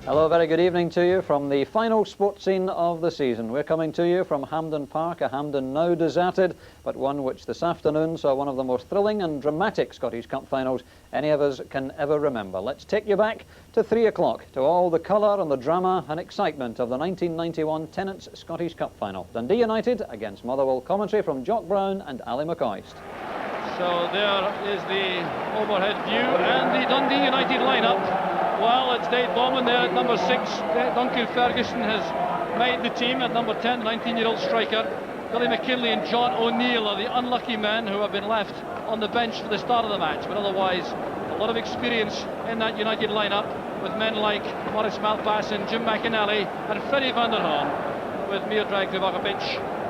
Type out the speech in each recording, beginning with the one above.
Hello, very good evening to you from the final sports scene of the season. We're coming to you from Hampden Park, a Hampden now deserted, but one which this afternoon saw one of the most thrilling and dramatic Scottish Cup finals any of us can ever remember. Let's take you back to 3 o'clock, to all the colour and the drama and excitement of the 1991 Tennent's Scottish Cup final. Dundee United against Motherwell, commentary from Jock Brown and Ali McCoist. So there is the overhead view and the Dundee United lineup. Well, it's Dave Bowman there at number 6. Duncan Ferguson has made the team at number 10, the 19-year-old striker. Billy McKinley and John O'Neill are the unlucky men who have been left on the bench for the start of the match. But otherwise, a lot of experience in that United lineup with men like Maurice Malpass and Jim McInally and Freddie van der Haan, with Miodrag Krivokapic,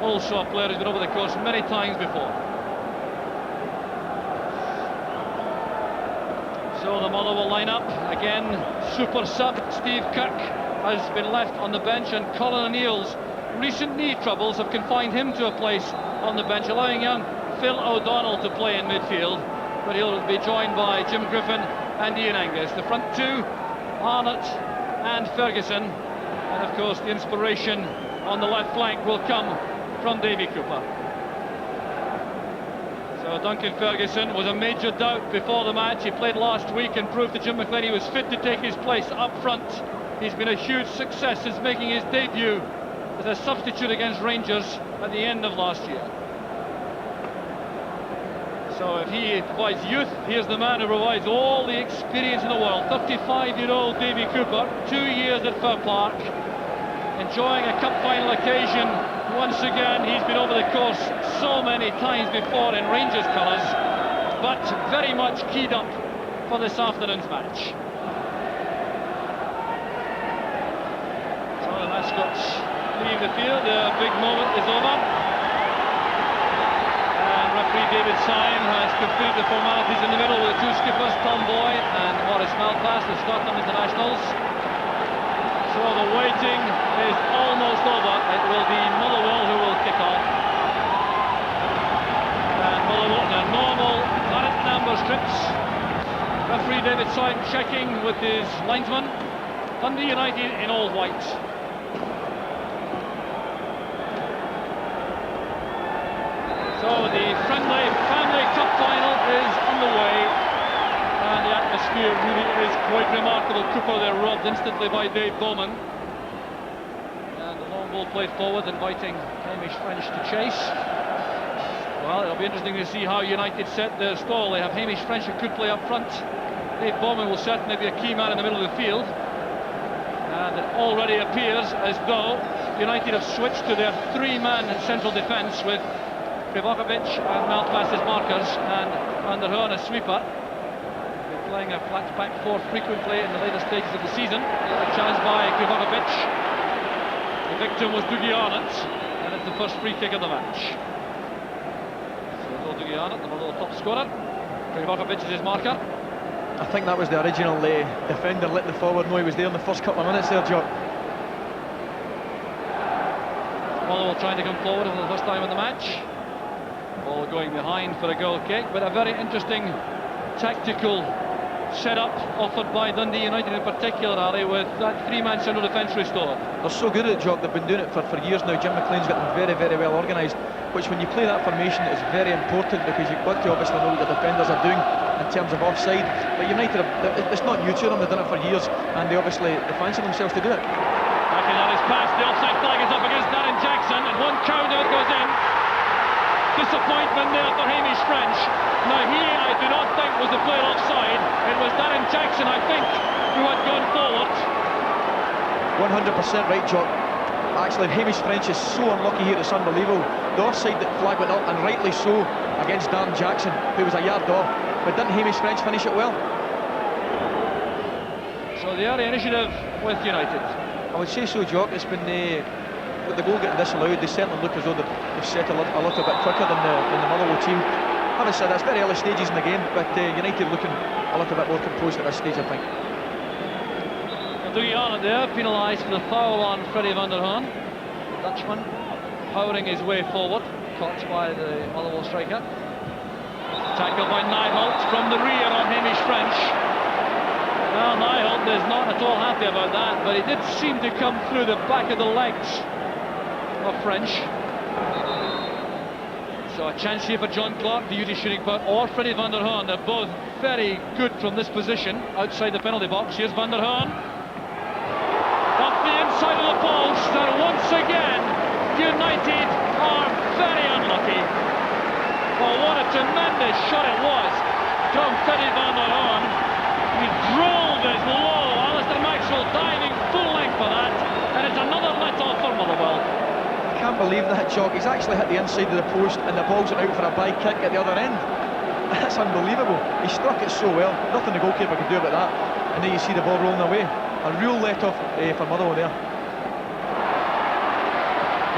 also a player who's been over the course many times before. So the Motherwell lineup, again, super sub. Steve Kirk has been left on the bench, and Colin O'Neill's recent knee troubles have confined him to a place on the bench, allowing young Phil O'Donnell to play in midfield, but he'll be joined by Jim Griffin and Ian Angus. The front two, Arnott and Ferguson, and of course the inspiration on the left flank will come from Davy Cooper. So Duncan Ferguson was a major doubt before the match. He played last week and proved to Jim McLean he was fit to take his place up front. He's been a huge success since making his debut as a substitute against Rangers at the end of last year. So if he provides youth, here's the man who provides all the experience in the world. 35-year-old Davy Cooper, 2 years at Fir Park, enjoying a cup final occasion. Once again, he's been over the course so many times before in Rangers colours, but very much keyed up for this afternoon's match. So the mascots leave the field, the big moment is over. And referee David Syme has completed the formalities in the middle with the two skippers, Tom Boy and Maurice Malpass, the Scotland internationals. So the waiting is almost over. It will be Motherwell who will kick off. And Motherwell in a normal claret and amber strips. Referee David Syme checking with his linesman. Dundee United in all white. So the friendly family cup final is underway. And the atmosphere really is quite remarkable. Cooper there robbed instantly by Dave Bowman. And the long ball played forward, inviting Hamish French to chase. Well, it'll be interesting to see how United set their stall. They have Hamish French who could play up front. Dave Bowman will certainly be a key man in the middle of the field. And it already appears as though United have switched to their three-man central defence with Krivokapic and Malpass as markers and Van der Haan as sweeper. Playing a flat back four frequently in the later stages of the season. A challenge by Krivokapic. The victim was Dougie Arnott, and it's the first free kick of the match. So little Dougie Arnott, the little top scorer. Krivokapic is his marker. I think that was the original defender letting the forward know he was there in the first couple of minutes there, Jock. Motherwell trying to come forward for the first time in the match. Ball going behind for a goal kick, but a very interesting tactical set-up offered by Dundee United in particular, Ali, with that three-man central defence restored. They're so good at it, Jock. They've been doing it for years now. Jim McLean's got them very, very well organised, which when you play that formation is very important, because you've got to obviously know what the defenders are doing in terms of offside. But United, it's not new to them, they've done it for years, and they fancy themselves to do it. McInally's pass, the offside flag is up against Darren Jackson, and one counter goes in. Disappointment there for Hamish French. Now he, I do not think, was the player offside. It was Darren Jackson, I think, who had gone forward. 100% right, Jock. Actually, Hamish French is so unlucky here, it's unbelievable. The offside that flag went up, and rightly so, against Darren Jackson, who was a yard off. But didn't Hamish French finish it well? So the early initiative with United. I would say so, Jock. It's been with the goal getting disallowed, they certainly look as though they've set a little bit quicker than the Motherwell team. Having said that, it's very early stages in the game, but United looking a little bit more composed at this stage, I think. Dougie Arnott there, penalised for the foul on Freddie van der Haan. The Dutchman powering his way forward, caught by the Motherwell striker. Tackled by Nijholt from the rear on Hamish French. Well, Niholt is not at all happy about that, but he did seem to come through the back of the legs of French. So a chance here for John Clark, the duty shooting part, or Freddie van der Haan. They're both very good from this position outside the penalty box. Here's van der Haan. Up the inside of the post, and once again, United are very unlucky. Oh, what a tremendous shot it was from Freddie van der Haan. He drove it low. Alistair Maxwell diving full length for that, and it's another let-off for Motherwell. I can't believe that shot. He's actually hit the inside of the post, and the ball's out for a by kick at the other end. That's unbelievable. He struck it so well. Nothing the goalkeeper could do about that. And then you see the ball rolling away. A real let-off for Motherwell there.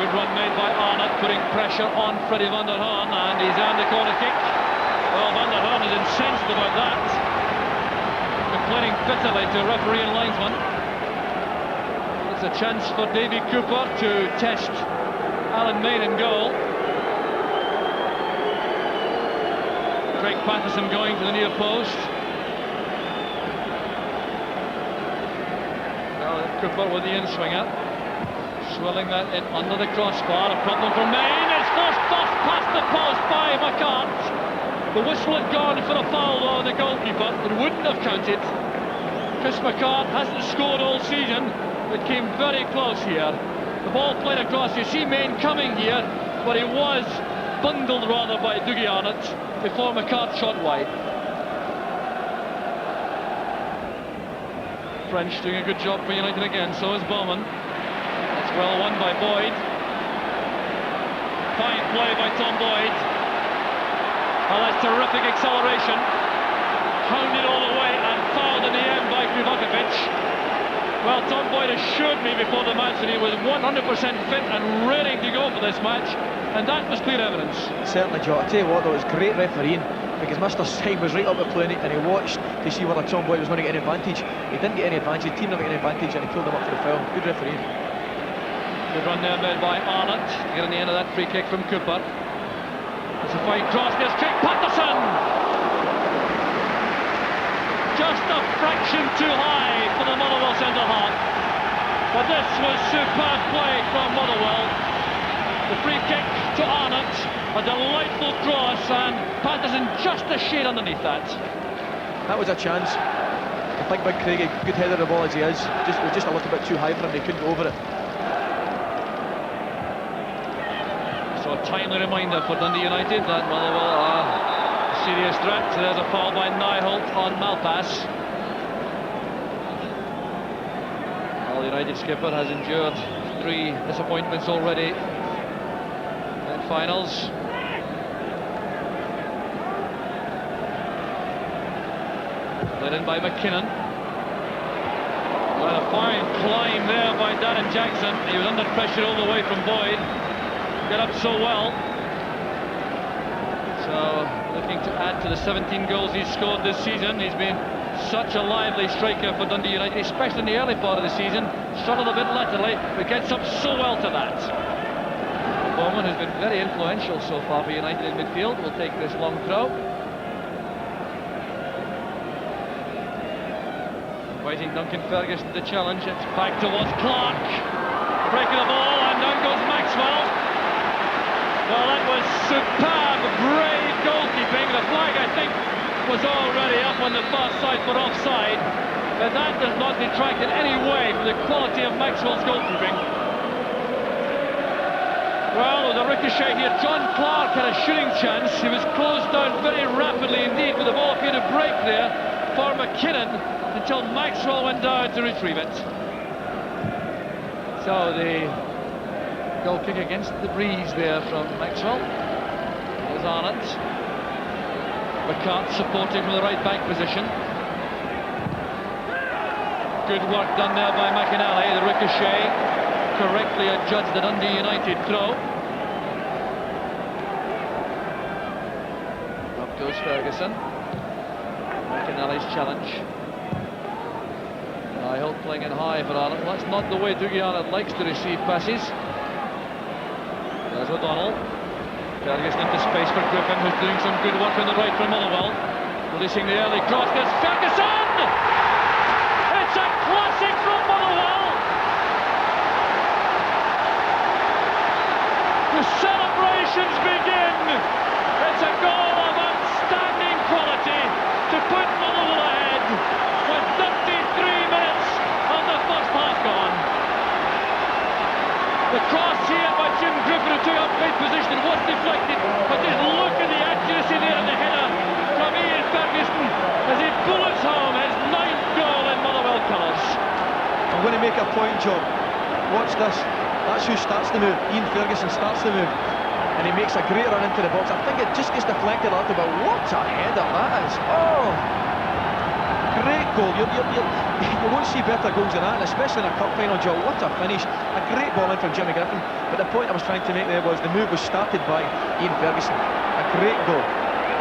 Good run made by Arnott, putting pressure on Freddie van der Haan, and he's earned the corner kick. Well, van der Haan is incensed about that, complaining bitterly to referee and linesman. It's a chance for Davy Cooper to test Alan Main in goal. Craig Patterson going to the near post. Well, Cooper with the in-swinger. Swelling that in under the crossbar. A problem for Main. It's forced past the post by McCart. The whistle had gone for a foul on the goalkeeper. It wouldn't have counted. Chris McCart hasn't scored all season, but came very close here. The ball played across. You see Main coming here, but he was bundled rather by Dougie Arnott before McCart shot wide. French doing a good job for United again, so is Bowman. That's well won by Boyd. Fine play by Tom Boyd. Oh, that's terrific acceleration. Hounded all the way and fouled in the end by Krivokapic. Well, Tom Boyd assured me before the match that he was 100% fit and ready to go for this match, and that was clear evidence. Certainly, Joe. I tell you what, though, it was great refereeing, because Mr. Syme was right up at playing it, and he watched to see whether Tom Boyd was going to get any advantage. He didn't get any advantage, the team didn't get any advantage, and he pulled him up for the foul. Good refereeing. Good run there made by Arnott to get on the end of that free kick from Cooper. It's a fine cross, there's Craig Patterson! Just a fraction too high for the Motherwell centre-half. But this was superb play from Motherwell. The free kick to Arnott, a delightful cross, and Patterson just a shade underneath that. That was a chance. I think Big Craig, a good header of the ball as he is, was just a little bit too high for him, he couldn't go over it. So a timely reminder for Dundee United that Motherwell are a serious threat. So there's a foul by Niholt on Malpass. Well, the United skipper has endured 3 disappointments already in finals. Led in by McKinnon. Well, a fine climb there by Darren Jackson. He was under pressure all the way from Boyd. Get up so well. So looking to add to the 17 goals he's scored this season. He's been such a lively striker for Dundee United, especially in the early part of the season. Struggled a bit laterally, but gets up so well to that. Bowman has been very influential so far for United in midfield. Will take this long throw. Inviting Duncan Ferguson to challenge. It's back towards Clark. Breaking the ball, and down goes Maxwell. Well, that was superb, brave goalkeeping. The flag, I think, was already up on the far side for offside, but that does not detract in any way from the quality of Maxwell's goalkeeping. Well, with a ricochet here, John Clark had a shooting chance. He was closed down very rapidly indeed, but the ball appeared to break there for McKinnon until Maxwell went down to retrieve it. So the goal kick against the breeze there from Maxwell. There's Arnott. McCart supporting from the right back position. Good work done there by McInally. The ricochet correctly adjudged the Dundee United throw. Up goes Ferguson. McInally's challenge. Niholt playing it high for Arnott. Well, that's not the way Dougie Arnott likes to receive passes. There's O'Donnell. Ferguson into space for Griffin, who's doing some good work on the right from Motherwell. Releasing the early cross. There's Ferguson! going to make a point, John. Watch this. That's who starts the move. Ian Ferguson starts the move. And he makes a great run into the box. I think it just gets deflected a little bit. What a header that is. Oh! Great goal. You won't see better goals than that, and especially in a cup final, Joe. What a finish. A great ball in from Jimmy Griffin. But the point I was trying to make there was the move was started by Ian Ferguson. A great goal.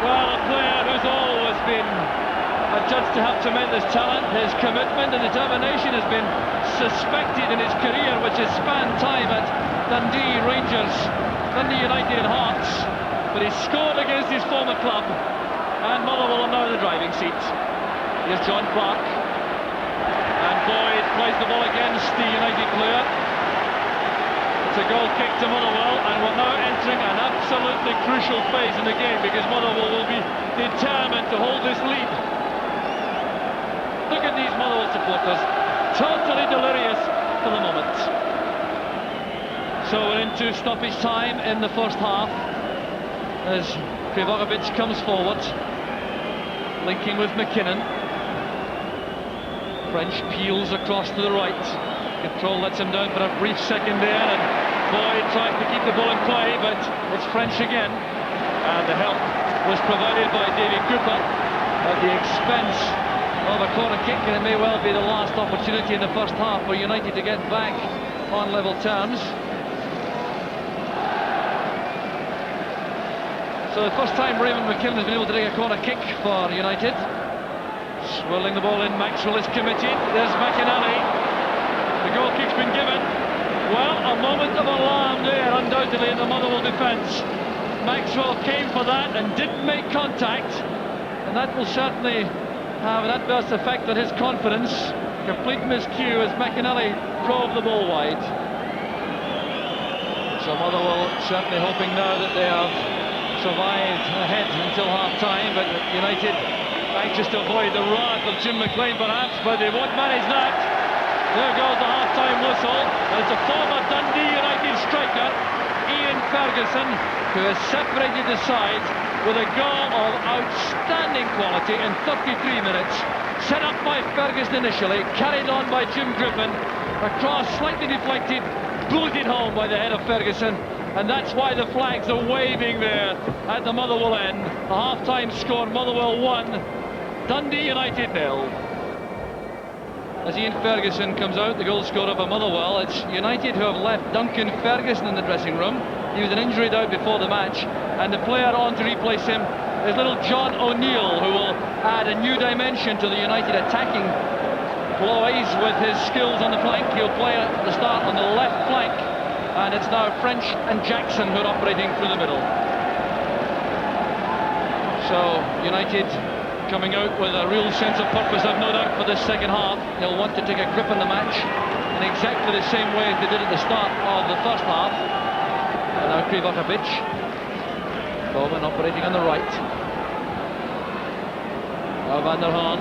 Well, a player who's always been adjudged to have tremendous talent. His commitment and determination has been suspected in his career, which has spanned time at Dundee Rangers, Dundee United and Hearts. But he scored against his former club, and Motherwell are now in the driving seat. Here's John Clark, and Boyd plays the ball against the United player. It's a goal kick to Motherwell, and we're now entering an absolutely crucial phase in the game, because Motherwell will be determined to hold this lead. Look at these Motherwell supporters, totally delirious for the moment. So we're into stoppage time in the first half, as Krivokapic comes forward, linking with McKinnon. French peels across to the right. Control lets him down for a brief second there, and Boyd tries to keep the ball in play, but it's French again. And the help was provided by Davy Cooper at the expense of a corner kick, and it may well be the last opportunity in the first half for United to get back on level terms. So the first time Raymond McKinnon has been able to take a corner kick for United. Swirling the ball in, Maxwell is committed. There's McInally. The goal kick's been given. Well, a moment of alarm there, undoubtedly, in the Motherwell defence. Maxwell came for that and didn't make contact, and that will certainly have an adverse effect on his confidence. Complete miscue as McInally drove the ball wide. So Motherwell certainly hoping now that they have survived ahead until half-time, but United anxious to avoid the wrath of Jim McLean perhaps, but they won't manage that. There goes the half-time whistle, and it's a former Dundee United striker, Ian Ferguson, who has separated the sides with a goal of outstanding quality in 33 minutes. Set up by Ferguson initially, carried on by Jim Griffin, a cross slightly deflected, bulleted home by the head of Ferguson, and that's why the flags are waving there at the Motherwell end. The half-time score, Motherwell 1, Dundee United 0. As Ian Ferguson comes out, the goal scorer for Motherwell, it's United who have left Duncan Ferguson in the dressing room. He was an injured out before the match, and the player on to replace him is little John O'Neill, who will add a new dimension to the United attacking ploys with his skills on the flank. He'll play at the start on the left flank, and it's now French and Jackson who are operating through the middle. So United coming out with a real sense of purpose, I've no doubt, for this second half. They'll want to take a grip on the match in exactly the same way as they did at the start of the first half. And now Krivokapic. Bowman operating on the right. Now Van der Haan.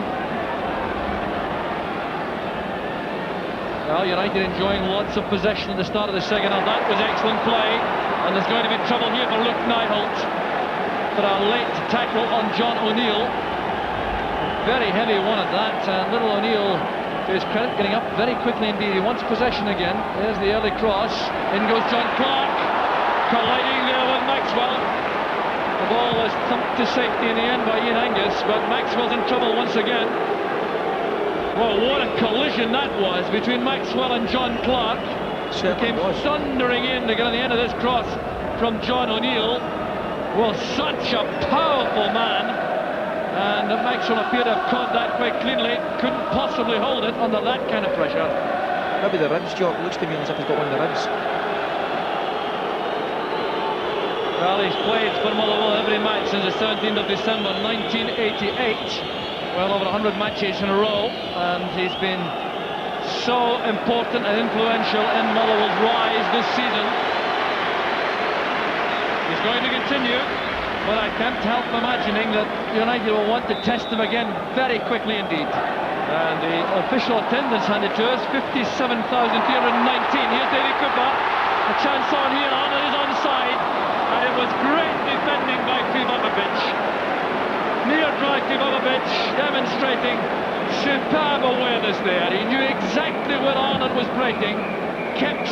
Well, United enjoying lots of possession at the start of the second half. That was excellent play, and there's going to be trouble here for Luke Nyholt for a late tackle on John O'Neill. Very heavy one at that, and little O'Neill, to his credit, getting up very quickly indeed. He wants possession again. There's the early cross. In goes John Clark, colliding there with Maxwell. The ball was thumped to safety in the end by Ian Angus, but Maxwell's in trouble once again. Well, what a collision that was between Maxwell and John Clark. He came thundering in to get on the end of this cross from John O'Neill. Well, such a powerful man. And Maxwell appeared to have caught that quite cleanly. Couldn't possibly hold it under that kind of pressure. Maybe the ribs, Joe. It looks to me as if he's got one of the ribs. Well, he's played for Motherwell every match since the 17th of December 1988. Well over 100 matches in a row, and he's been so important and influential in Motherwell's rise this season. He's going to continue. But I can't help imagining that United will want to test them again very quickly indeed. And the official attendance handed to us, 57,319. Here's Davy Cooper. A chance on here, and it is onside. And it was great defending by Krivokapic. Near try Krivokapic, demonstrating superb awareness there. He knew exactly where on breaking, kept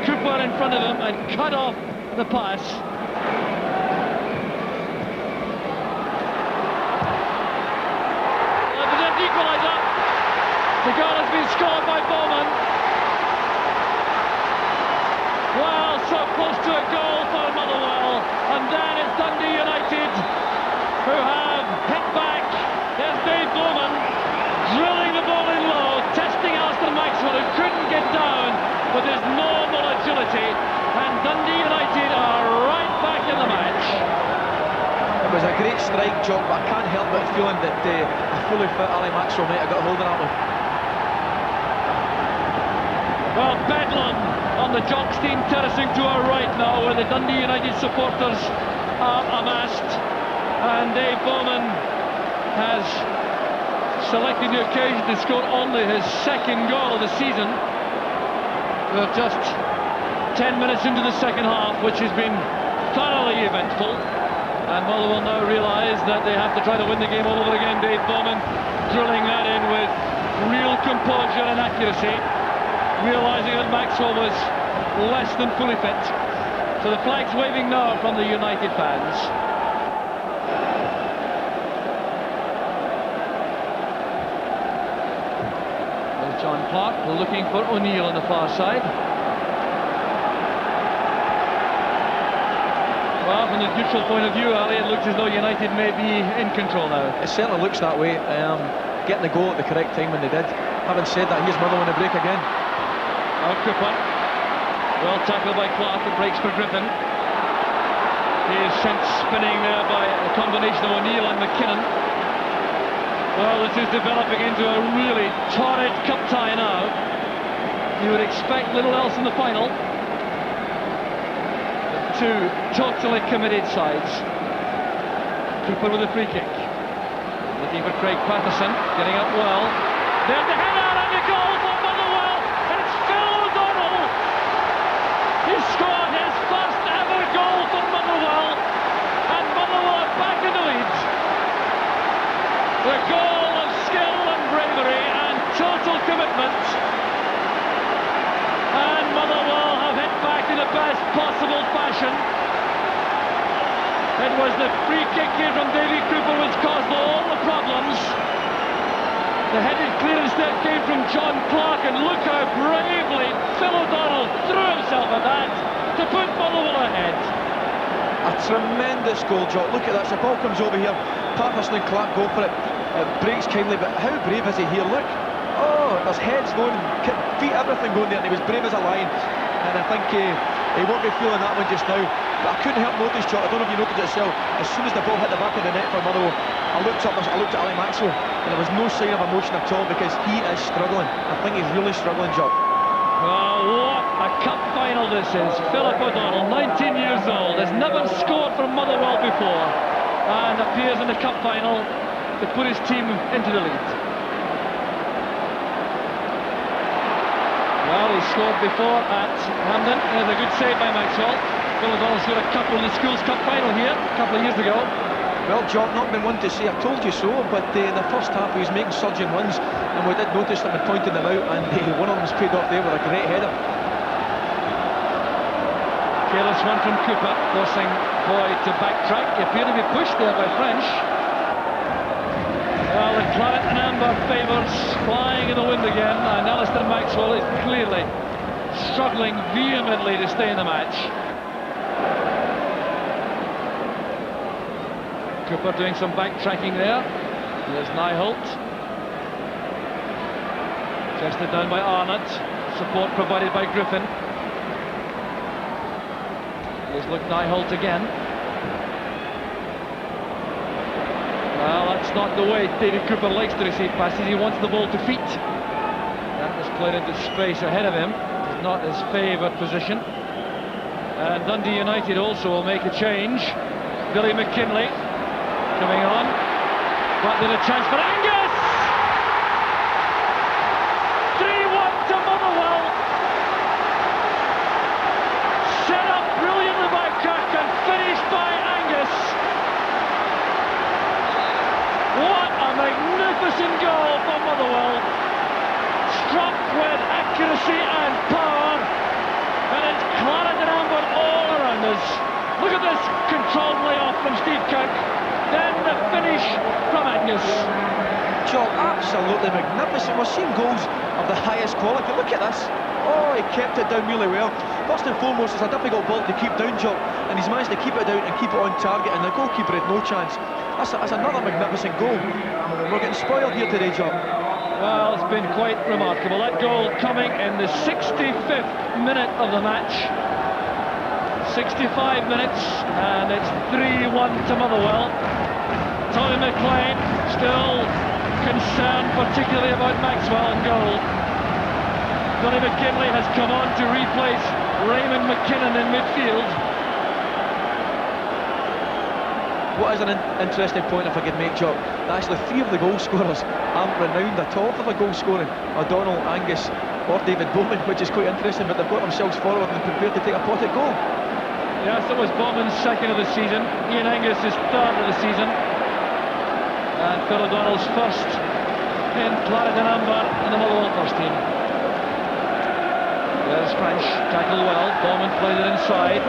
Cooper in front of him and cut off the pass. There's an equaliser. The goal has been scored by Bowman. Well, so close to a goal for Motherwell, and then it's Dundee United who have hit back. There's Dave Bowman drilling the ball in low, testing Alistair Maxwell, who couldn't get down with his normal agility, and Dundee United are right back in the match. It was a great strike, Jock, but I can't help but feeling that a fully fit Ali Maxwell might have got a hold of that one. Well, bedlam on the Jock's team terracing to our right now, where the Dundee United supporters are amassed, and Dave Bowman has selected the occasion to score only his second goal of the season. We're just 10 minutes into the second half, which has been thoroughly eventful, and Motherwell now realise that they have to try to win the game all over again. Dave Bowman drilling that in with real composure and accuracy, realising that Maxwell was less than fully fit. So the flag's waving now from the United fans. There's John Clark looking for O'Neill on the far side. Well, from the neutral point of view, Ali, it looks as though United may be in control now. It certainly looks that way. Getting the goal at the correct time when they did. Having said that, here's Motherwell in the break again. Now Cooper, well tackled by Clark, it breaks for Griffin. He is sent spinning there by a combination of O'Neill and McKinnon. Well, this is developing into a really torrid cup tie now. You would expect little else in the final. The two totally committed sides. Cooper with a free kick. Looking for Craig Patterson, getting up well. There's the header and the goal for Motherwell. It's Phil O'Donnell. He scored his first ever goal for Motherwell, and Motherwell are back in the lead. The goal of skill and bravery and total commitment, and Motherwell have hit back in the best possible fashion. It was the free kick here from Davy Cooper which caused all the problems. The headed clearance that came from John Clark, and look how bravely Phil O'Donnell threw himself at that to put Motherwell ahead. A tremendous goal, Jock. Look at that. The ball comes over here. Patterson and Clark go for it. It breaks kindly, but how brave is he here? Look. Oh, there's heads going, feet, everything going there, and he was brave as a lion. And I think he won't be feeling that one just now. But I couldn't help notice, Jock, I don't know if you noticed it yourself, as soon as the ball hit the back of the net for Motherwell, I looked at Ali Maxwell, and there was no sign of emotion at all, because he is struggling. I think he's really struggling, Jock. Well, what a cup final this is. Philip O'Donnell, 19 years old, has never scored for Motherwell before, and appears in the cup final to put his team into the lead. Well, he scored before at Hampden. There's a good save by Maxwell. Phil O'Donnell scored a couple in the Schools Cup final here a couple of years ago. Well, John, not been one to say I told you so, but in the first half he was making surging runs, and we did notice them and pointed them out, and one of them's paid off there with a great header. Careless one from Cooper, forcing Boyd to backtrack. He appeared to be pushed there by French. Well, the claret and amber favours flying in the wind again, and Alistair Maxwell is clearly struggling vehemently to stay in the match. Cooper doing some backtracking there. Here's Nyholt. Chested down by Arnott. Support provided by Griffin. Here's Luke Nyholt again. Well, that's not the way David Cooper likes to receive passes. He wants the ball to feet. That was played into space ahead of him. It's not his favoured position. And Dundee United also will make a change. Billy McKinlay coming on. But then a chance for Angus! 3-1 to Motherwell. Set up brilliantly by Kirk and finished by Angus. What a magnificent goal for Motherwell. Struck with accuracy and this controlled layoff from Steve Cook. Then the finish from Angus. Jock, absolutely magnificent. We're seeing goals of the highest quality. Look at this. Oh, he kept it down really well. First and foremost, it's a difficult ball to keep down, Jock, and he's managed to keep it down and keep it on target, and the goalkeeper had no chance. That's another magnificent goal. We're getting spoiled here today, Jock. Well, it's been quite remarkable. That goal coming in the 65th minute of the match. 65 minutes, and it's 3-1 to Motherwell. Tommy McLean still concerned particularly about Maxwell and goal. Johnny McKinley has come on to replace Raymond McKinnon in midfield. What is an interesting point, if I could make, Jock, that actually 3 of the goal scorers aren't renowned at all for the goal scoring. O'Donnell, Angus or David Bowman, which is quite interesting, but they've got themselves forward and prepared to take a pot at goal. Yes, it was Bowman's second of the season, Ian Angus' third of the season, and Phil O'Donnell's first in claret and amber in the Motherwell first team. There's French, tackled well, Bowman played it inside.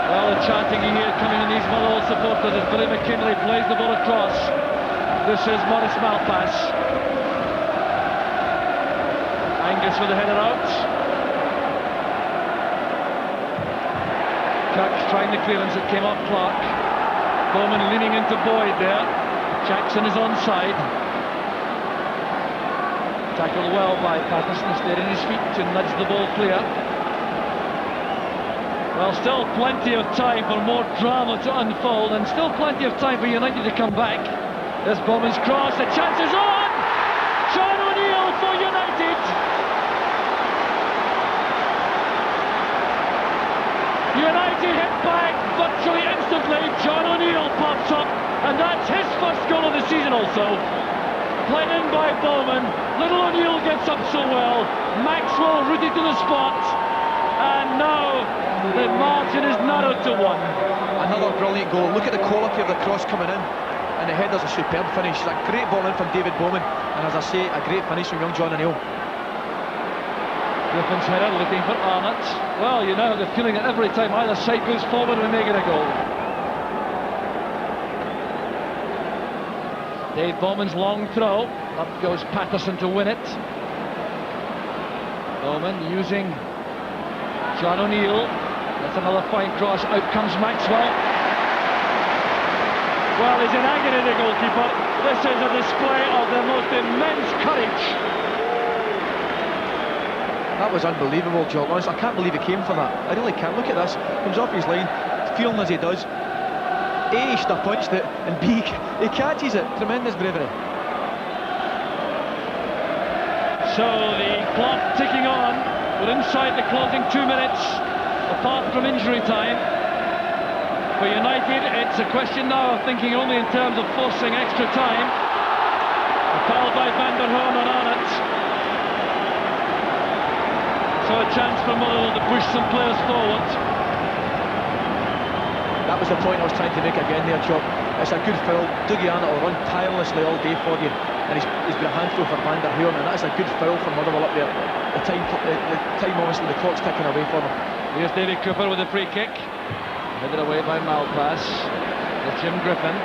Well, the chanting you hear coming in these Motherwell supporters as Billy McKinley plays the ball across. This is Maurice Malpass. Angus with the header out. Cook trying the clearance, it came off Clark. Bowman leaning into Boyd there. Jackson is onside. Tackled well by Patterson, stayed in his feet to nudge the ball clear. Well, still plenty of time for more drama to unfold, and still plenty of time for United to come back. There's Bowman's cross, the chance is on! John O'Neill for United! United hit back virtually instantly. John O'Neill pops up, and that's his first goal of the season also. Played in by Bowman. Little O'Neill gets up so well. Maxwell rooted to the spot, and now the margin is narrowed to 1. Another brilliant goal. Look at the quality of the cross coming in, and the header's a superb finish. It's a great ball in from David Bowman, and as I say, a great finish from young John O'Neill. Griffin's header looking for Arnott. Well, you know the feeling that every time either side goes forward we may get a goal. Dave Bowman's long throw. Up goes Patterson to win it. Bowman using John O'Neill. That's another fine cross. Out comes Maxwell. Well, he's in agony, the goalkeeper. This is a display of the most immense courage. That was unbelievable, Jock. Honestly, I can't believe he came for that. I really can't. Look at this. Comes off his line, feeling as he does. A, he should have punched it, and B, he catches it. Tremendous bravery. So the clock ticking on. We're inside the closing 2 minutes, apart from injury time. For United, it's a question now of thinking only in terms of forcing extra time. A foul by Van der Hoorn on Arnott. So a chance for Motherwell to push some players forward. That was the point I was trying to make again there, Jock. It's a good foul. Dougie Arnott will run tirelessly all day for you, and he's got a handful for Van der Hoorn, and that's a good foul for Motherwell up there. The time obviously, the clock's ticking away for them. Here's David Cooper with a free kick. Headed away by Malpass. With Jim Griffin.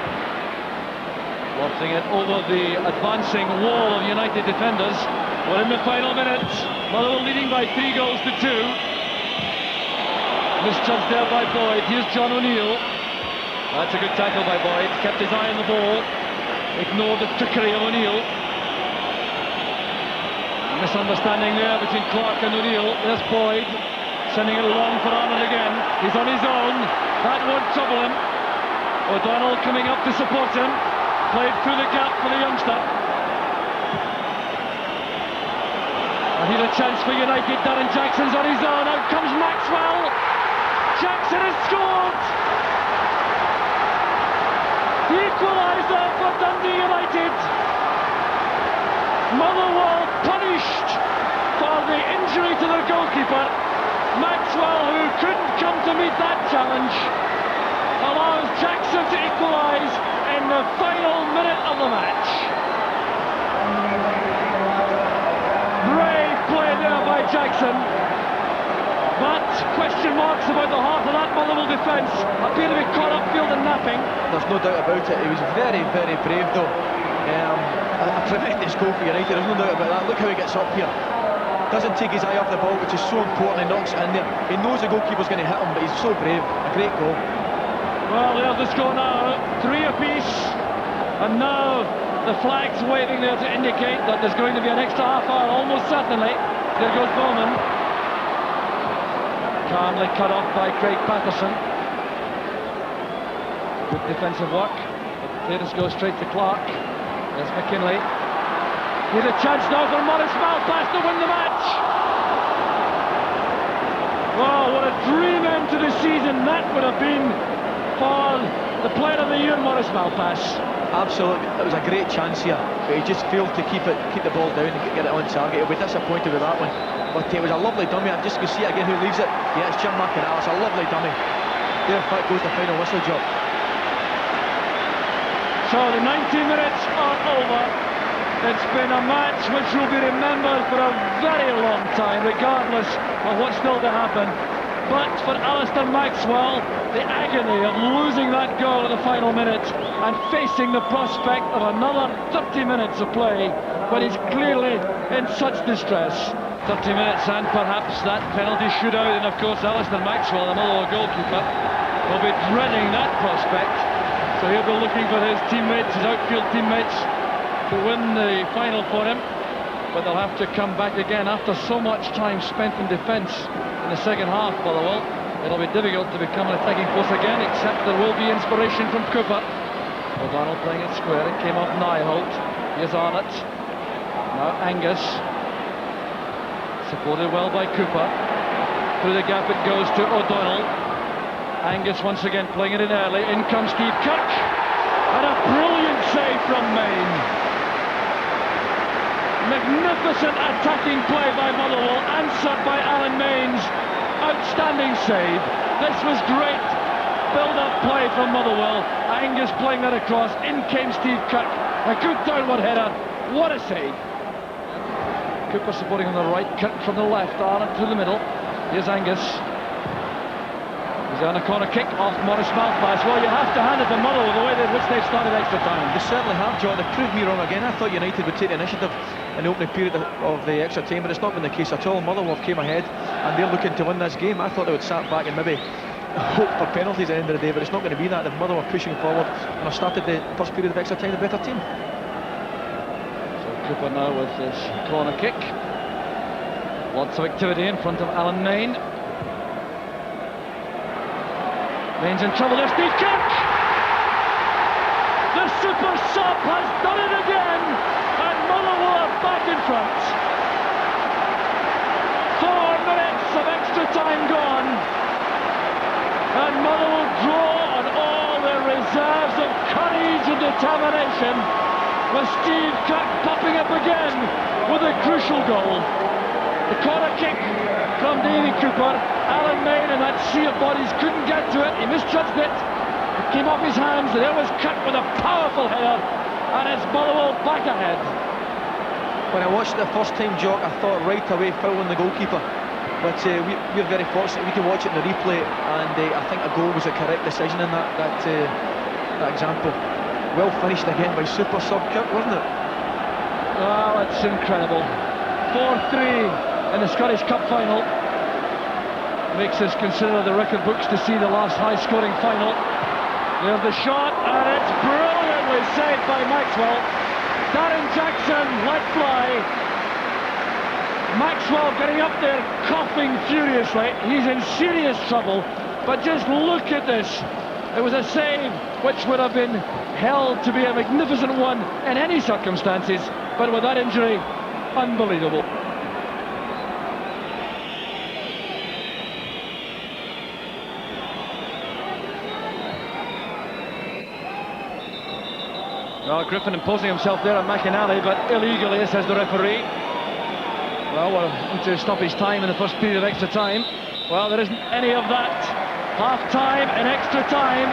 Lofting it over the advancing wall of United defenders. We're in the final minute. Motherwell leading by 3 goals to 2. Misjudged there by Boyd. Here's John O'Neill. That's a good tackle by Boyd. Kept his eye on the ball. Ignored the trickery of O'Neill. Misunderstanding there between Clark and O'Neill. There's Boyd. Sending it along for Arnold again. He's on his own. That won't trouble him. O'Donnell coming up to support him. Played through the gap for the youngster. And here's a chance for United. Darren Jackson's on his own. Out comes Maxwell. Jackson has scored. The equaliser for Dundee United. Motherwell punished for the injury to their goalkeeper. Maxwell, who couldn't come to meet that challenge, allows Jackson to equalise in the final minute of the match. Brave play there by Jackson, But question marks about the heart of that Motherwell defence. Appear to be caught up field and napping. There's no doubt about it. He was very, very brave though. A tremendous goal for United, there's no doubt about that. Look how he gets up here. Doesn't take his eye off the ball, which is so important. He knocks it in there. He knows the goalkeeper's going to hit him, but he's so brave. A great goal. Well, there's the score now. 3 apiece. And now the flag's waving there to indicate that there's going to be an extra half hour, almost certainly. There goes Bowman. Calmly cut off by Craig Patterson. Good defensive work. The clearance goes straight to Clark. There's McKinley. Here's a chance now for Morris Malpass to win the match. Wow, what a dream end to the season that would have been for the player of the year, Morris Malpass. Absolutely, it was a great chance here, but he just failed to keep the ball down and get it on target. He'll be disappointed with that one. But it was a lovely dummy. I'm just going to see it again. Who leaves it? Yeah, it's Jim McInnes. A lovely dummy. There, in fact, goes the final whistle job. So the 90 minutes are over. It's been a match which will be remembered for a very long time, regardless of what's still to happen. But for Alistair Maxwell, the agony of losing that goal in the final minute and facing the prospect of another 30 minutes of play when he's clearly in such distress. 30 minutes and perhaps that penalty shootout, and of course Alistair Maxwell, the Motherwell goalkeeper, will be dreading that prospect. So he'll be looking for his teammates, his outfield teammates, to win the final for him. But they'll have to come back again after so much time spent in defence in the second half, Motherwell. It'll be difficult to become an attacking force again, except there will be inspiration from Cooper. O'Donnell playing it square, it came off Nyholt. Here's Arnott. Now Angus. Supported well by Cooper. Through the gap it goes to O'Donnell. Angus once again playing it in early. In comes Steve Kirk. And a brilliant save from Main. Magnificent attacking play by Motherwell, answered by Alan Main's outstanding save. This was great build-up play from Motherwell. Angus playing that across. In came Steve Kirk. A good downward header. What a save. Cooper supporting on the right, Kirk from the left, Arnott through the middle. Here's Angus. He's on a corner kick off Morris Malpass. Well, you have to hand it to Motherwell the way in which they've started extra time. They certainly have, John. They proved me wrong again. I thought United would take the initiative in the opening period of the extra time, but it's not been the case at all. Motherwell came ahead and they're looking to win this game. I thought they would sat back and maybe hope for penalties at the end of the day, but it's not going to be that. If Motherwell pushing forward and have started the first period of extra time, the better team. So Cooper now with his corner kick. Lots of activity in front of Alan Main. Main's in trouble there, Steve Kirk! The super sub has done it again, and Motherwell are back in front. 4 minutes of extra time gone, and Motherwell draw on all their reserves of courage and determination, with Steve Kirk popping up again with a crucial goal. The corner kick from Davy Cooper. Alan Main and that sea of bodies couldn't get to it. He misjudged it. It came off his hands. There was Kirk with a powerful header, and it's Motherwell back ahead. When I watched it the first time, Jock, I thought right away fouling the goalkeeper. But we're very fortunate. We can watch it in the replay, and I think a goal was a correct decision in that example. Well finished again by super sub Kirk, wasn't it? Well, it's incredible. 4-3 in the Scottish Cup final. Makes us consider the record books to see the last high-scoring final. There's the shot, and it's brilliantly saved by Maxwell. Darren Jackson let fly. Maxwell getting up there, coughing furiously. He's in serious trouble, but just look at this. It was a save which would have been held to be a magnificent one in any circumstances, but with that injury, unbelievable. Well, Griffin imposing himself there on McInnes, but illegally, says the referee. Well, we're going to stop his time in the first period of extra time. Well, there isn't any of that. Half-time and extra time.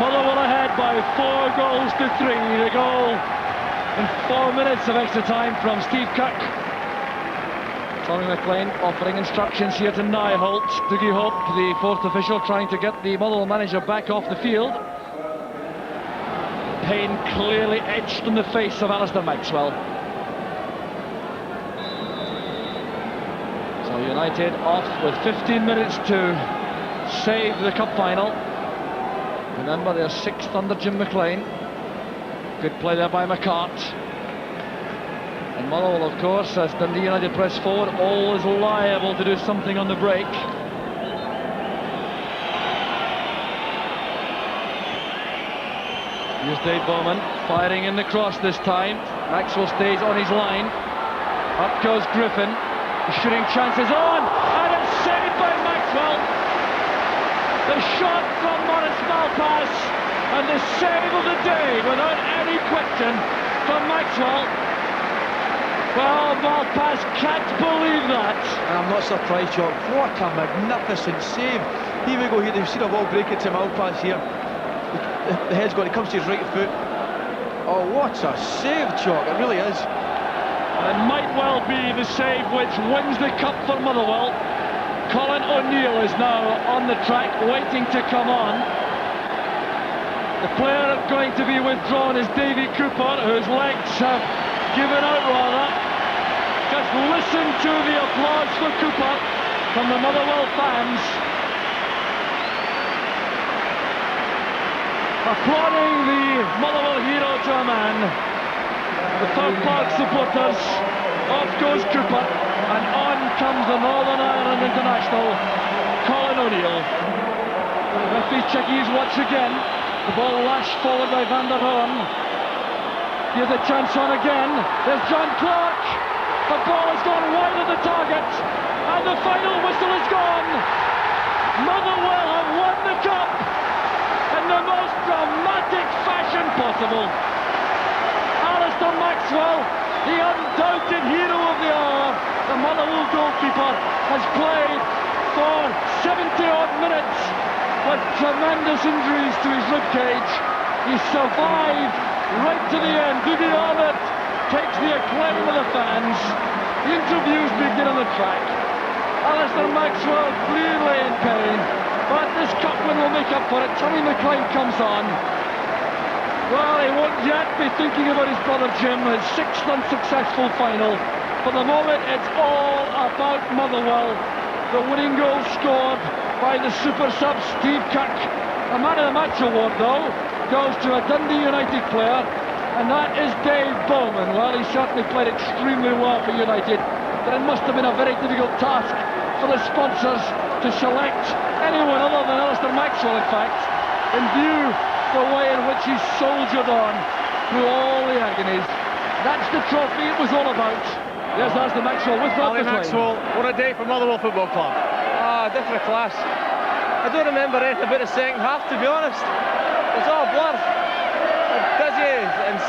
Motherwell ahead by 4 goals to 3. The goal in 4 minutes of extra time from Steve Kirk. Tommy McLean offering instructions here to Nyholt. Dougie Hope, the fourth official, trying to get the Motherwell manager back off the field. Pain clearly etched on the face of Alistair Maxwell. So United off with 15 minutes to save the cup final. Remember, they're sixth under Jim McLean. Good play there by McCart. And Motherwell, of course, as Dundee United press forward, always liable to do something on the break. Here's Dave Bowman firing in the cross this time. Maxwell stays on his line. Up goes Griffin. The shooting chance is on, and it's saved by Maxwell. The shot from Maurice Malpass, and the save of the day without any question from Maxwell. Well, Malpass can't believe that. I'm not surprised, Jock. What a magnificent save. Here we go here. You've seen a ball break it to Malpass here. The head's got it, comes to his right foot. Oh, what a save, Jock. It really is. And it might well be the save which wins the cup for Motherwell. Colin O'Neill is now on the track, waiting to come on. The player going to be withdrawn is Davy Cooper, whose legs have given out rather. Just listen to the applause for Cooper from the Motherwell fans. Applauding the Motherwell hero to a man. The South Park supporters. Off goes Cooper, and on comes the Northern Ireland international, Colin O'Neill. The referee checking his watch again. The ball lashed forward by Van der Hoorn. Here's a chance on again. There's John Clark. The ball has gone wide of the target, and the final whistle is gone. Motherwell have won the cup in the most dramatic fashion possible. Alistair Maxwell, the undoubted hero of the hour, the Motherwell goalkeeper, has played for 70-odd minutes with tremendous injuries to his ribcage. He survived right to the end. Dougie Hope takes the acclaim of the fans. The interviews begin on the track. Alistair Maxwell clearly in pain, but this cup win will make up for it. Tommy McLean comes on. Well, he won't yet be thinking about his brother Jim, his sixth unsuccessful final. For the moment, it's all about Motherwell. The winning goal scored by the super sub Steve Kirk. A man of the match award, though, goes to a Dundee United player, and that is Dave Bowman. Well, he certainly played extremely well for United, but it must have been a very difficult task for the sponsors to select anyone other than Alistair Maxwell, in fact, in view the way in which he soldiered on through all the agonies. That's the trophy it was all about. There's Alistair Maxwell with Ali Maxwell, what a day for Motherwell Football Club. Different class. I don't remember anything about the second half, to be honest. It was all a blur. Dizzy and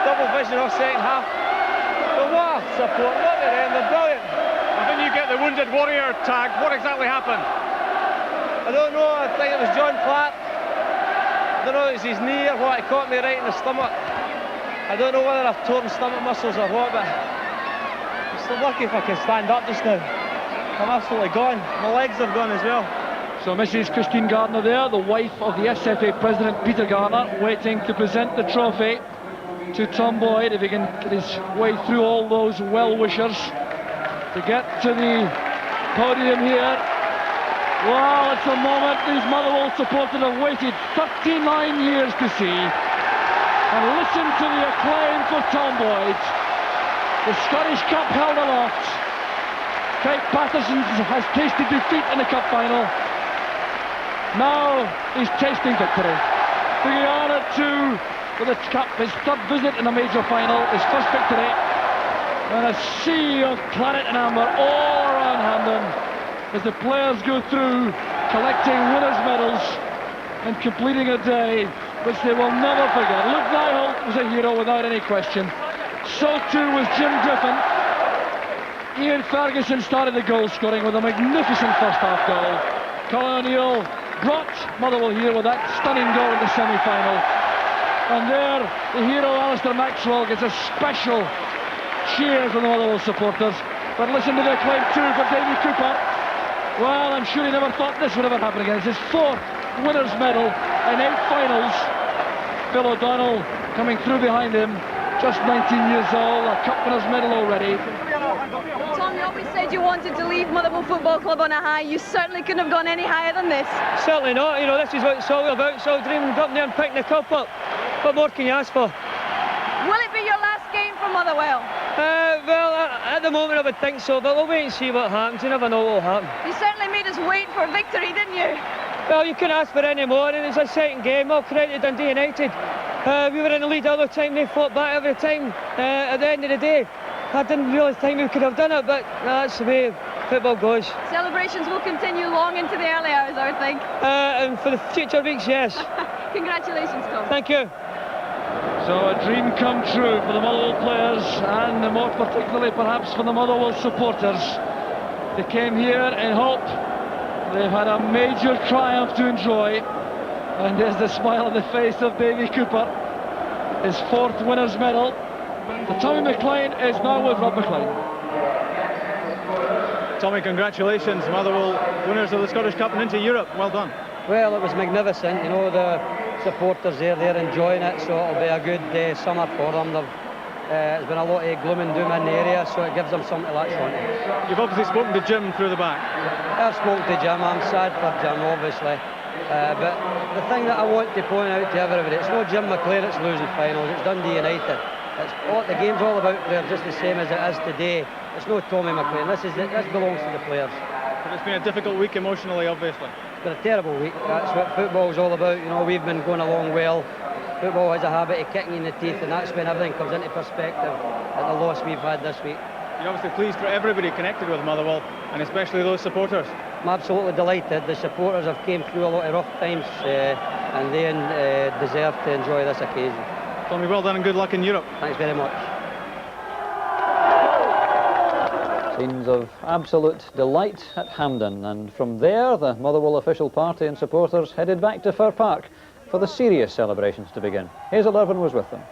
double vision of second half. But what a support, what an end, they're brilliant. I think you get the wounded warrior tag. What exactly happened? I don't know, I think it was John Clark. I don't know if it's his knee or what, he caught me right in the stomach. I don't know whether I've torn stomach muscles or what, but I'm still lucky if I can stand up just now. I'm absolutely gone. My legs are gone as well. So Mrs. Christine Gardner there, the wife of the SFA President Peter Gardner, waiting to present the trophy to Tom Boyd, if he can get his way through all those well-wishers to get to the podium here. Well, it's a moment these Motherwell supporters have waited 39 years to see. And listen to the acclaim for Tom Boyd. The Scottish Cup held aloft. Craig Patterson has tasted defeat in the cup final. Now he's tasting victory. Being honoured too with the cup, his third visit in a major final, his first victory. And a sea of claret and amber all around Hampden as the players go through collecting winners' medals and completing a day which they will never forget. Luke Nyholt was a hero without any question. So too was Jim Griffin. Ian Ferguson started the goal scoring with a magnificent first half goal. Colin O'Neill brought Motherwell here with that stunning goal in the semi-final. And there, the hero Alistair Maxwell gets a special cheer from the Motherwell supporters. But listen to the claim too for Davy Cooper. Well, I'm sure he never thought this would ever happen again. It's his 4th winner's medal in 8 finals. Phil O'Donnell coming through behind him, just 19 years old, a cup winner's medal already. Tom, you always said you wanted to leave Motherwell Football Club on a high. You certainly couldn't have gone any higher than this. Certainly not. You know, this is what it's all about. It's all dreaming, go up there and picking the cup up. What more can you ask for? Will it be your last game for Motherwell? Well, at the moment I would think so, but we'll wait and see what happens. You never know what will happen. You certainly made us wait for victory, didn't you? Well, you couldn't ask for any more, and it's a second game. All credit to Dundee United. We were in the lead all the time, they fought back every time. At the end of the day, I didn't really think we could have done it, but that's the way football goes. Celebrations will continue long into the early hours, I would think. And for the future weeks, yes. Congratulations, Tom. Thank you. So a dream come true for the Motherwell players, and more particularly perhaps for the Motherwell supporters. They came here in hope. They've had a major triumph to enjoy, and there's the smile on the face of Davy Cooper, his 4th winner's medal. So Tommy McLean is now with Rob McLean. Tommy, congratulations, Motherwell winners of the Scottish Cup and into Europe. Well done. Well, it was magnificent. You know, the supporters there, they're enjoying it, so it'll be a good summer for them. There's been a lot of gloom and doom in the area, so it gives them something to latch on to. You've obviously spoken to Jim through the back. I've spoken to Jim. I'm sad for Jim, obviously. But the thing that I want to point out to everybody, it's not Jim McLean that's losing finals, it's Dundee United. The game's all about players, just the same as it is today. It's no Tommy McLean. This belongs to the players. But it's been a difficult week emotionally, obviously. It's been a terrible week. That's what football's all about. You know, we've been going along well. Football has a habit of kicking you in the teeth, and that's when everything comes into perspective at the loss we've had this week. You're obviously pleased for everybody connected with Motherwell, and especially those supporters. I'm absolutely delighted. The supporters have came through a lot of rough times, and they deserve to enjoy this occasion. Tommy, well done and good luck in Europe. Thanks very much. Scenes of absolute delight at Hampden, and from there the Motherwell official party and supporters headed back to Fir Park for the serious celebrations to begin. Hazel Irvine was with them.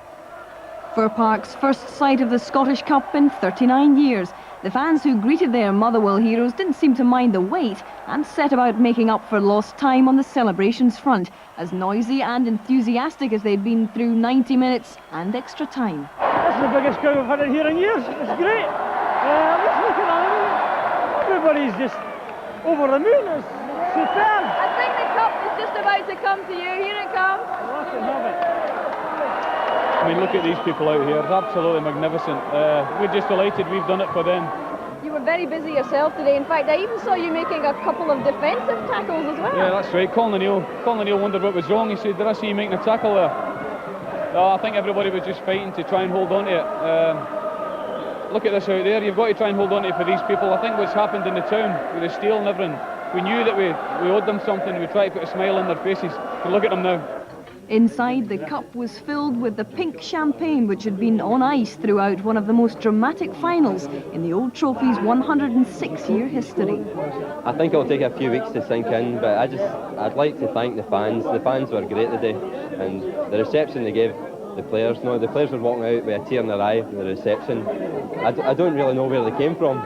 Fir Park's first sight of the Scottish Cup in 39 years. The fans who greeted their Motherwell heroes didn't seem to mind the wait and set about making up for lost time on the celebrations front, as noisy and enthusiastic as they'd been through 90 minutes and extra time. This is the biggest crowd we've had in here in years. It's great. I'm just looking at it. Everybody's just over the moon. It's superb. I think the cup is just about to come to you. Here it comes. Let them have it. I mean, look at these people out here. It's absolutely magnificent. We're just delighted we've done it for them. You were very busy yourself today. In fact, I even saw you making a couple of defensive tackles as well. Yeah, that's right. Colin O'Neill wondered what was wrong. He said, did I see you making a tackle there? No, I think everybody was just fighting to try and hold on to it. Look at this out there. You've got to try and hold on to it for these people. I think what's happened in the town with the steel and everything, we knew that we owed them something. We tried to put a smile on their faces. But look at them now. Inside, the cup was filled with the pink champagne which had been on ice throughout one of the most dramatic finals in the old trophy's 106-year history. I think it'll take a few weeks to sink in, but I'd like to thank the fans. The fans were great today, and the reception they gave the players. No, the players were walking out with a tear in their eye for the reception. I don't really know where they came from,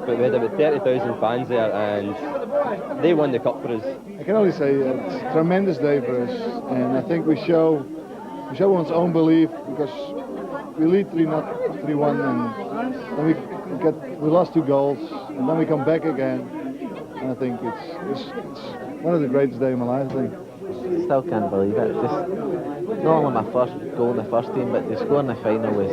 but we had about 30,000 fans there, and they won the cup for us. I can only say it's a tremendous day for us, and I think we show one's own belief, because we lead 3-1, and then we lost 2 goals, and then we come back again, and I think it's one of the greatest days of my life, I think. Still can't believe it. Just not only my first goal in the first team, but to score in the final was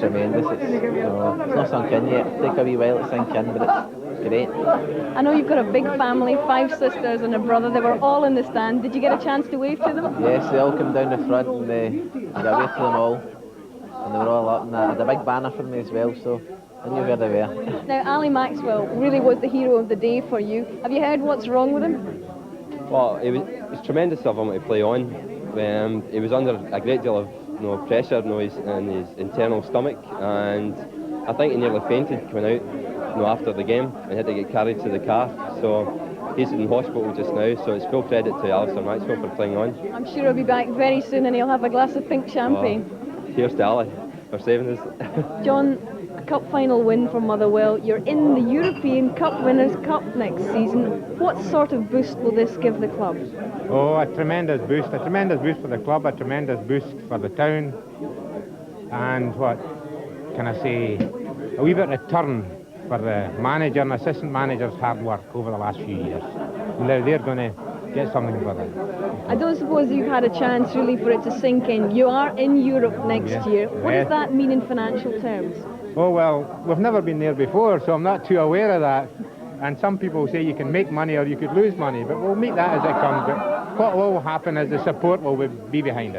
tremendous. It's not sunk in yet. It'll take a wee while to sink in, but it's great. I know you've got a big family, 5 sisters and a brother. They were all in the stand. Did you get a chance to wave to them? Yes, they all came down the front, and I got a wave to them all, and they were all up, and I had a big banner for me as well, so I knew where they were. Now, Ali Maxwell really was the hero of the day for you. Have you heard what's wrong with him? Well, it was tremendous of him to play on. He was under a great deal of pressure in his internal stomach, and I think he nearly fainted coming out after the game and had to get carried to the car. So he's in hospital just now, so it's full credit to Alistair Maxwell for playing on. I'm sure he'll be back very soon and he'll have a glass of pink champagne. Here's to Ali for saving us. John, cup final win for Motherwell. You're in the European Cup Winners' Cup next season. What sort of boost will this give the club? Oh, a tremendous boost for the club, a tremendous boost for the town, and what can I say, a wee bit of return for the manager and assistant manager's hard work over the last few years. They're going to get something for it. I don't suppose you've had a chance really for it to sink in. You are in Europe next year. What does that mean in financial terms? Oh, well, we've never been there before, so I'm not too aware of that. And some people say you can make money or you could lose money, but we'll meet that as it comes. But what will happen is the support will be behind us.